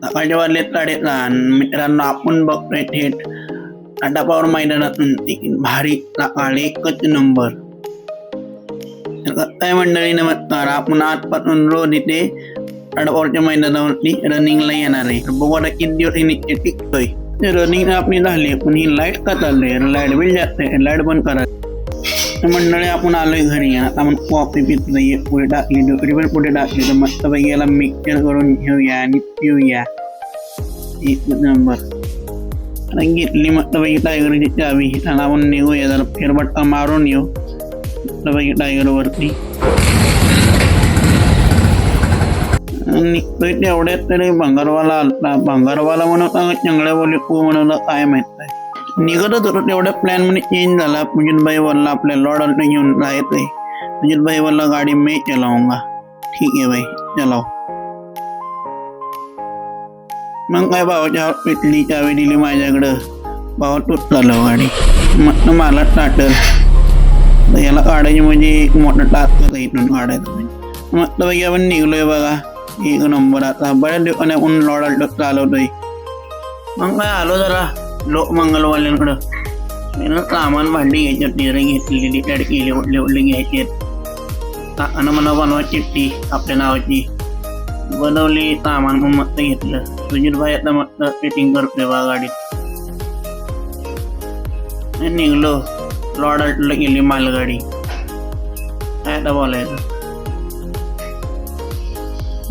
सकाळच्या वाजले 3:30. मित्रांनो आपण बघतोय थेट अड्डापावर मैदानातून भारी सकाळी एकच नंबर. काय मंडळी नमस्कार. आपण आजपासून रोज इथे अड्डापावरच्या मैदानावरती रनिंगला येणार आहे. बघू आता किती दिवस हे निश्चित टिकतोय. रनिंग आपली झाली पण ही लाईट का चाललंय? लाईट बिल जास्त आहे. लाईट बंद करा. मंडळी आपण आलोय घरी. आता आपण कॉफी पितोय. पुढे टाकली डोकरी पण पुढे टाकली तर मस्त पैकी याला मिक्सर करून घेऊया आणि पिऊया. एक नंबर. आता घेतली मस्त पैकी टायगरची चावी. आणि आपण निघूया जरा फेरबट्टा मारून येऊ मस्त पैकी टायगर वरती. निघतोय तेवढ्यात तरी भंगारवाला आलता. भंगारवाला म्हणता चंगड्या बोली तू म्हणवला काय माहित आहे. निघतच होतो तेवढ्या प्लॅन मध्ये चेंज झाला. पुजितभाई बोलला आपल्या लॉर्ड अल्टो घेऊन जायचंय. पुजितभाई बोलला गाडी मैं चलाऊंगा. ठीक आहे भाई चलाव. मग काय भावाच्या पेटली चावी दिली माझ्याकडं. भावा तूच चालव गाडी. मग मला टाटल याला काढायची म्हणजे एक मोठं टाक इथून काढायचं. मस्त पैकी आपण निघलोय बघा. एक नंबर. आता बऱ्याच दिवसाने आपण लॉर्ड अल्टो चालवतोय. मग काय आलो जरा लोकमंगलवाल्यांकडं. सामान भांडी घ्यायची होती. घेतलेली टडकेली उठले उठले घ्यायचे. काकानं मला बनवा चिठ्ठी आपल्या नावाची बनवली. सामान मग मस्त घेतलं. सुजितभाई आता मस्त फिटिंग करतोय बा गाडीत. निघलो. लॉर्ड अल्टोला गेली मालगाडी. काय आता बोलायचं.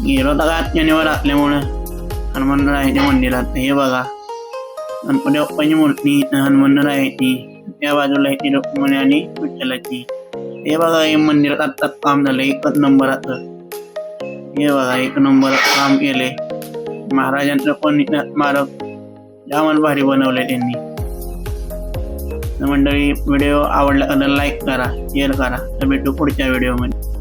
गेलो तर का शनिवार असल्यामुळं हनुमान राहायच्या मंदिरात. हे बघा गणपती बाप्पाची मूर्ती हनुमान राहायची. त्या बाजूला याची रुक्मिणी आणि विठ्ठलाची. हे बघा हे मंदिरात आत्ताच काम झालं एकच नंबराचं. हे बघा एक नंबर काम केले. महाराजांचं पण स्मारक जामच भारी बनवलंय त्यांनी. मंडळी व्हिडिओ आवडला तर लाईक करा शेअर करा. तर भेटू पुढच्या व्हिडिओमध्ये.